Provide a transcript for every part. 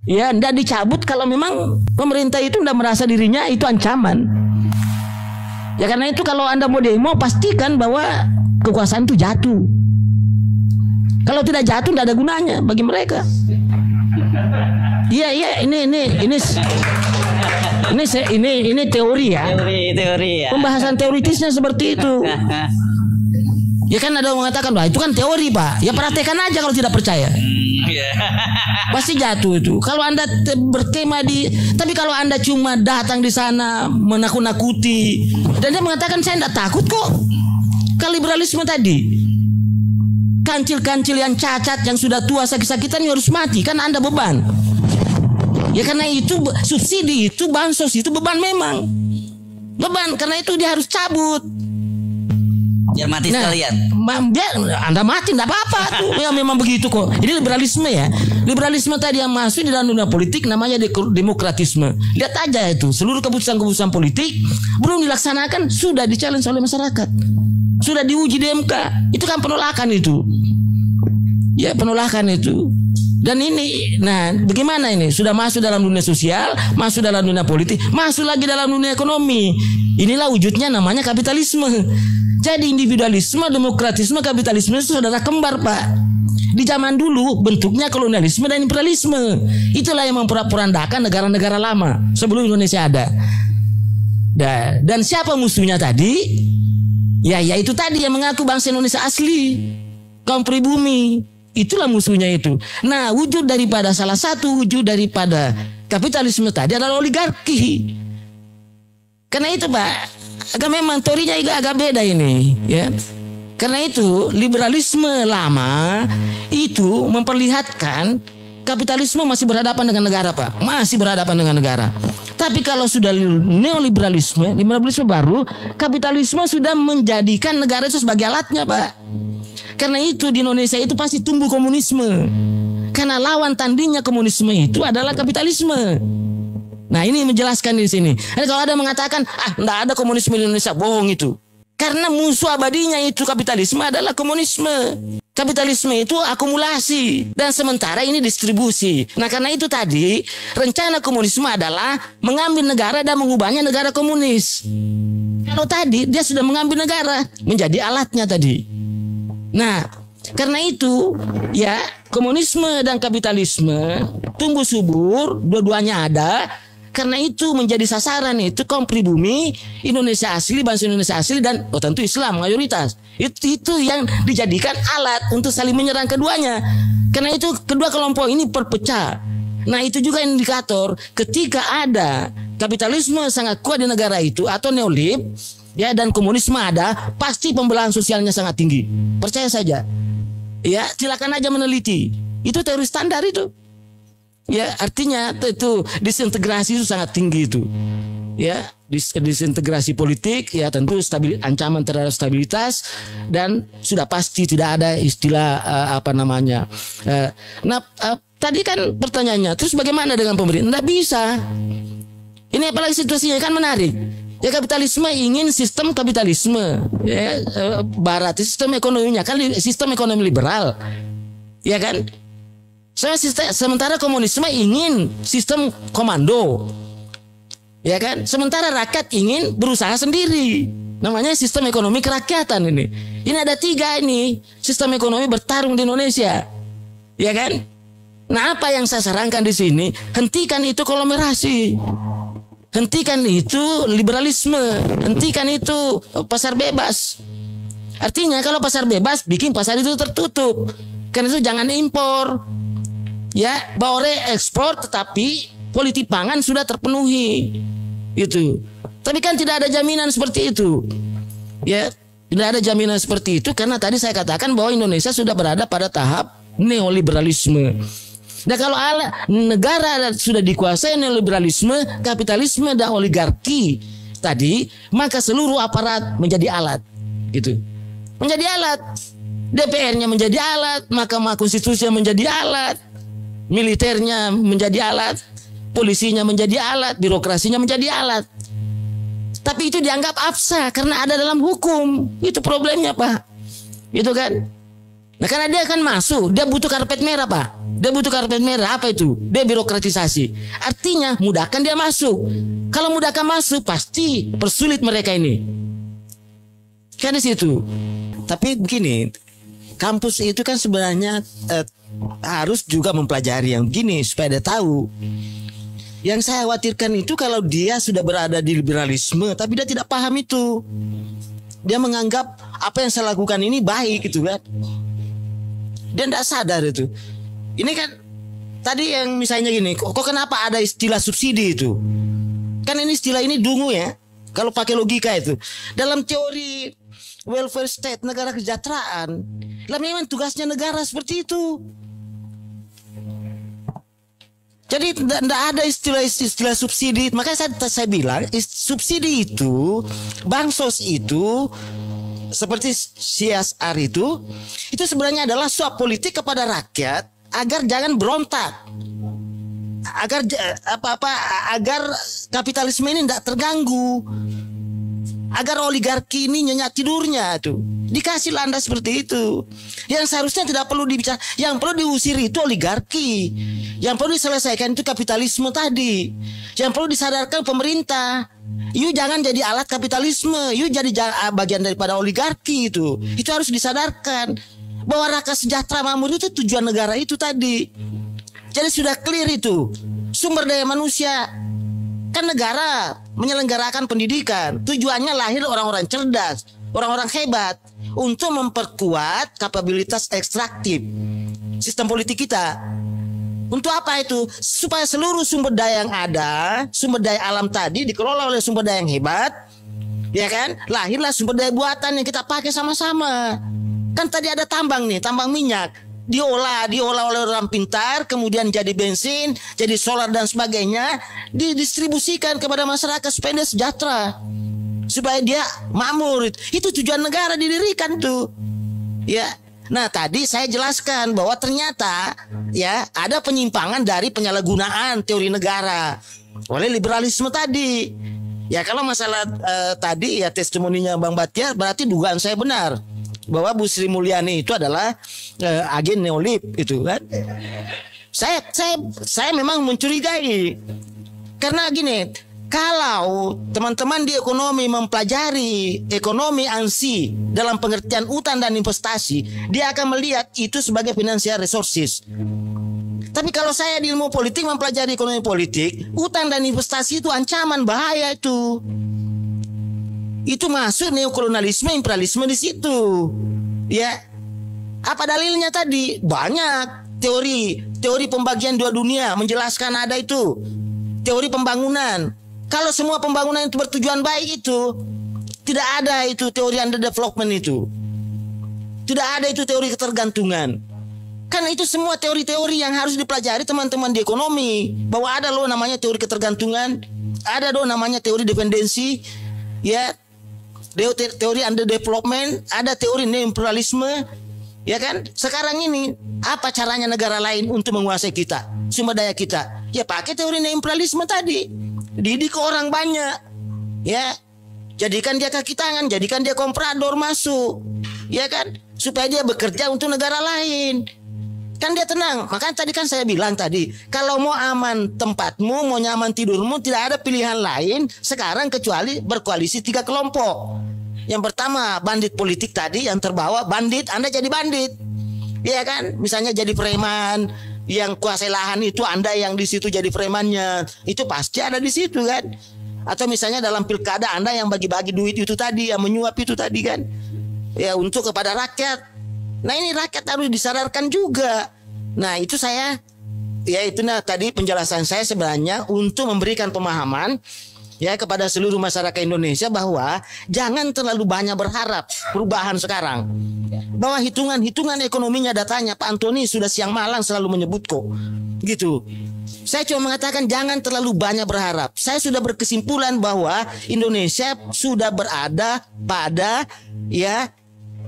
Ya, tidak dicabut kalau memang pemerintah itu tidak merasa dirinya itu ancaman. Ya karena itu kalau Anda mau demo, pastikan bahwa kekuasaan itu jatuh. Kalau tidak jatuh, tidak ada gunanya bagi mereka. Iya, ini teori ya. Teori ya. Pembahasan teoritisnya seperti itu. Ya kan ada yang mengatakan, wah itu kan teori Pak. Ya praktekkan aja kalau tidak percaya. Pasti jatuh itu. Kalau Anda berkemah tapi kalau Anda cuma datang di sana menakut-nakuti, dan dia mengatakan saya tidak takut kok. Liberalisme tadi, kancil-kancil yang cacat, yang sudah tua sakit-sakitan harus mati, kan Anda beban. Ya karena itu subsidi itu, bansos itu beban memang. Beban, karena itu dia harus cabut. Biar mati sekalian. Biar Anda mati tidak apa-apa tuh. Ya memang begitu kok. Ini liberalisme ya. Liberalisme tadi yang masuk di dalam dunia politik namanya demokratisme. Lihat aja itu, seluruh keputusan-keputusan politik belum dilaksanakan sudah di-challenge oleh masyarakat. Sudah diuji di MK. Itu kan penolakan itu. Ya penolakan itu. Dan ini, nah bagaimana ini? Sudah masuk dalam dunia sosial, masuk dalam dunia politik, masuk lagi dalam dunia ekonomi. Inilah wujudnya namanya kapitalisme. Jadi individualisme, demokratisme, kapitalisme itu saudara kembar Pak. Di zaman dulu bentuknya kolonialisme dan imperialisme. Itulah yang memporak-porandakan negara-negara lama sebelum Indonesia ada. Dan siapa musuhnya tadi? Ya itu tadi yang mengaku bangsa Indonesia asli, kaum pribumi. Itulah musuhnya itu. Nah salah satu wujud daripada kapitalisme tadi adalah oligarki. Karena itu Pak, memang teorinya agak beda ini ya. Karena itu liberalisme lama itu memperlihatkan kapitalisme masih berhadapan dengan negara Pak. Masih berhadapan dengan negara. Tapi kalau sudah neoliberalisme baru, kapitalisme sudah menjadikan negara itu sebagai alatnya Pak. Karena itu di Indonesia itu pasti tumbuh komunisme. Karena lawan tandingnya komunisme itu adalah kapitalisme. Nah ini menjelaskan di sini. Jadi kalau ada mengatakan tidak ada komunisme di Indonesia, bohong itu. Karena musuh abadinya itu kapitalisme adalah komunisme. Kapitalisme itu akumulasi dan sementara ini distribusi. Nah karena itu tadi rencana komunisme adalah mengambil negara dan mengubahnya negara komunis. Kalau tadi dia sudah mengambil negara menjadi alatnya tadi. Nah karena itu ya komunisme dan kapitalisme tumbuh subur, dua-duanya ada. Karena itu menjadi sasaran itu kaum pribumi Indonesia asli, bangsa Indonesia asli dan tentu Islam mayoritas. Itu yang dijadikan alat untuk saling menyerang keduanya. Karena itu kedua kelompok ini berpecah. Nah itu juga indikator ketika ada kapitalisme sangat kuat di negara itu atau neolib ya dan komunisme ada, pasti pembelahan sosialnya sangat tinggi. Percaya saja. Ya silakan aja meneliti. Itu teori standar itu. Ya artinya itu disintegrasi itu sangat tinggi itu. Ya disintegrasi politik ya tentu ancaman terhadap stabilitas dan sudah pasti tidak ada istilah tadi kan pertanyaannya terus bagaimana dengan pemerintah? Tidak bisa. Ini apalagi situasinya kan menarik. Ya kapitalisme ingin sistem kapitalisme ya, barat sistem ekonominya kan sistem ekonomi liberal. Ya kan? Sementara komunisme ingin sistem komando. Ya kan? Sementara rakyat ingin berusaha sendiri. Namanya sistem ekonomi kerakyatan ini. Ini ada tiga ini. Sistem ekonomi bertarung di Indonesia. Ya kan? Nah, apa yang saya sarankan di sini? Hentikan itu konglomerasi. Hentikan itu liberalisme. Hentikan itu pasar bebas. Artinya kalau pasar bebas bikin pasar itu tertutup. Karena itu jangan impor. Ya, boleh ekspor tetapi politik pangan sudah terpenuhi. Itu. Tapi kan tidak ada jaminan seperti itu. Ya, tidak ada jaminan seperti itu karena tadi saya katakan bahwa Indonesia sudah berada pada tahap neoliberalisme. Dan kalau negara sudah dikuasai neoliberalisme, kapitalisme dan oligarki tadi, maka seluruh aparat menjadi alat. Gitu. Menjadi alat. DPR-nya menjadi alat, Mahkamah Konstitusi menjadi alat. Militernya menjadi alat, polisinya menjadi alat, birokrasinya menjadi alat. Tapi itu dianggap absah karena ada dalam hukum. Itu problemnya Pak. Itu kan. Nah karena dia akan masuk, dia butuh karpet merah Pak. Dia butuh karpet merah. Apa itu? Debirokratisasi. Artinya mudahkan dia masuk. Kalau mudahkan masuk pasti persulit mereka ini. Kan di situ. Tapi begini, kampus itu kan sebenarnya harus juga mempelajari yang begini supaya dia tahu. Yang saya khawatirkan itu kalau dia sudah berada di liberalisme tapi dia tidak paham itu. Dia menganggap apa yang saya lakukan ini baik gitu kan. Dia tidak sadar itu. Ini kan tadi yang misalnya gini, kok kenapa ada istilah subsidi itu? Kan ini istilah ini dungu ya. Kalau pakai logika itu. Dalam teori welfare state, negara kesejahteraan, lah memang tugasnya negara seperti itu. Jadi tidak ada istilah subsidi. Makanya saya bilang subsidi itu, bansos itu, seperti CSR itu sebenarnya adalah suap politik kepada rakyat agar jangan berontak, agar kapitalisme ini tidak terganggu, agar oligarki ini nyenyak tidurnya tuh. Dikasih landas seperti itu. Yang seharusnya tidak perlu dibicarakan, yang perlu diusir itu oligarki. Yang perlu diselesaikan itu kapitalisme tadi. Yang perlu disadarkan pemerintah. You jangan jadi alat kapitalisme, you jadi bagian daripada oligarki itu. Itu harus disadarkan bahwa rakyat sejahtera makmur itu tujuan negara itu tadi. Jadi sudah clear itu. Sumber daya manusia. Kan negara menyelenggarakan pendidikan. Tujuannya lahir orang-orang cerdas, orang-orang hebat untuk memperkuat kapabilitas ekstraktif sistem politik kita. Untuk apa itu? Supaya seluruh sumber daya yang ada, sumber daya alam tadi dikelola oleh sumber daya yang hebat, ya kan? Lahirlah sumber daya buatan yang kita pakai sama-sama. Kan tadi ada tambang nih, tambang minyak. Diolah oleh orang pintar, kemudian jadi bensin, jadi solar dan sebagainya, didistribusikan kepada masyarakat supaya dia sejahtera, supaya dia makmur. Itu tujuan negara didirikan tuh. Ya. Nah, tadi saya jelaskan bahwa ternyata ya ada penyimpangan dari penyalahgunaan teori negara oleh liberalisme tadi. Ya kalau masalah tadi ya testimoninya Bang Batiar, berarti dugaan saya benar bahwa Bu Sri Mulyani itu adalah agen neolib itu kan. Saya memang mencurigai karena gini, kalau teman-teman di ekonomi mempelajari ekonomi ANSI dalam pengertian utang dan investasi, dia akan melihat itu sebagai financial resources. Tapi kalau saya di ilmu politik mempelajari ekonomi politik, utang dan investasi itu ancaman, bahaya itu. Itu masuk neokolonialisme, imperialisme di situ. Ya. Apa dalilnya tadi? Banyak teori pembagian dua dunia menjelaskan ada itu. Teori pembangunan. Kalau semua pembangunan itu bertujuan baik itu, tidak ada itu teori underdevelopment itu. Tidak ada itu teori ketergantungan. Kan itu semua teori-teori yang harus dipelajari teman-teman di ekonomi. Bahwa ada loh namanya teori ketergantungan, ada loh namanya teori dependensi, ya. Teori underdevelopment, ada teori neoimperialisme, ya kan? Sekarang ini apa caranya negara lain untuk menguasai kita, sumber daya kita? Ya pakai teori neoimperialisme tadi. Didik orang banyak, ya. Jadikan dia kaki tangan, jadikan dia komprador masuk, ya kan? Supaya dia bekerja untuk negara lain. Kan dia tenang. Makanya tadi kan saya bilang tadi, kalau mau aman tempatmu, mau nyaman tidurmu, tidak ada pilihan lain sekarang kecuali berkoalisi 3 kelompok. Yang pertama bandit politik tadi yang terbawa, bandit, Anda jadi bandit, iya kan? Misalnya jadi preman, yang kuasai lahan itu Anda yang di situ jadi premannya, itu pasti ada di situ kan? Atau misalnya dalam pilkada Anda yang bagi-bagi duit itu tadi, yang menyuap itu tadi kan? Ya untuk kepada rakyat. Nah ini rakyat harus disadarkan juga. Nah itu saya, ya itu nah tadi penjelasan saya sebenarnya untuk memberikan pemahaman ya kepada seluruh masyarakat Indonesia bahwa jangan terlalu banyak berharap perubahan sekarang. Bahwa hitungan ekonominya, datanya Pak Antoni sudah siang malam selalu menyebut kok. Gitu. Saya cuma mengatakan jangan terlalu banyak berharap. Saya sudah berkesimpulan bahwa Indonesia sudah berada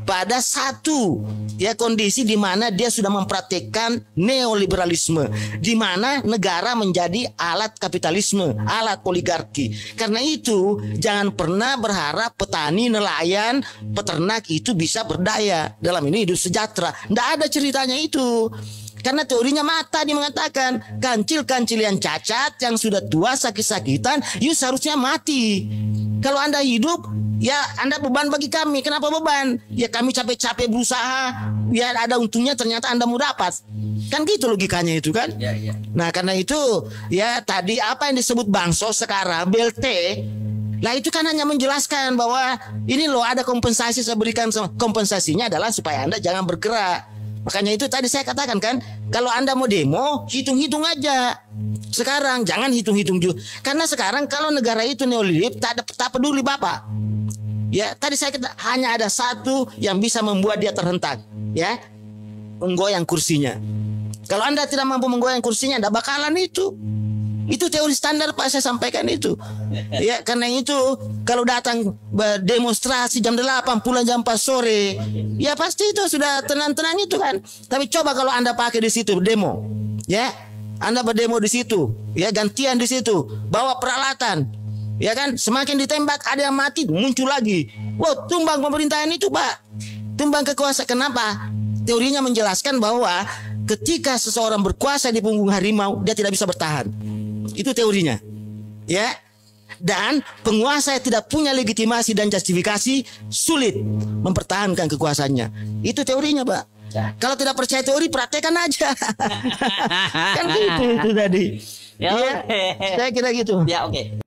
pada satu ya kondisi di mana dia sudah mempraktikkan neoliberalisme, di mana negara menjadi alat kapitalisme, alat oligarki. Karena itu jangan pernah berharap petani, nelayan, peternak itu bisa berdaya, dalam ini hidup sejahtera. Tidak ada ceritanya itu. Karena teorinya mata dia mengatakan kancil-kancil yang cacat, yang sudah tua sakit-sakitan, seharusnya mati. Kalau Anda hidup, ya Anda beban bagi kami. Kenapa beban? Ya kami capek-capek berusaha, ya ada untungnya ternyata Anda mau dapat. Kan gitu logikanya itu kan. Nah karena itu ya tadi apa yang disebut bansos sekarang BLT, lah itu kan hanya menjelaskan bahwa ini loh ada kompensasi saya berikan. Kompensasinya adalah supaya Anda jangan bergerak. Makanya itu tadi saya katakan kan, kalau Anda mau demo hitung-hitung aja. Sekarang jangan hitung-hitung juga. Karena sekarang kalau negara itu neoliberal tak peduli Bapak. Ya tadi saya kata hanya ada satu yang bisa membuat dia terhentak, ya menggoyang kursinya. Kalau Anda tidak mampu menggoyang kursinya, tidak bakalan itu. Itu teori standar Pak saya sampaikan itu. Ya karena itu kalau datang demonstrasi jam 8 pulang jam 4 sore, ya pasti itu sudah tenang-tenang itu kan. Tapi coba kalau Anda pakai di situ demo, ya Anda berdemo di situ, ya gantian di situ, bawa peralatan, ya kan, semakin ditembak ada yang mati muncul lagi. Wow, tumbang pemerintahan itu Pak, tumbang kekuasaan. Kenapa? Teorinya menjelaskan bahwa ketika seseorang berkuasa di punggung harimau, dia tidak bisa bertahan. Itu teorinya, ya. Dan penguasa yang tidak punya legitimasi dan justifikasi sulit mempertahankan kekuasaannya. Itu teorinya, Pak. Kalau tidak percaya teori, praktekkan aja. Kan gitu itu tadi. Ya, saya kira gitu. Ya, oke.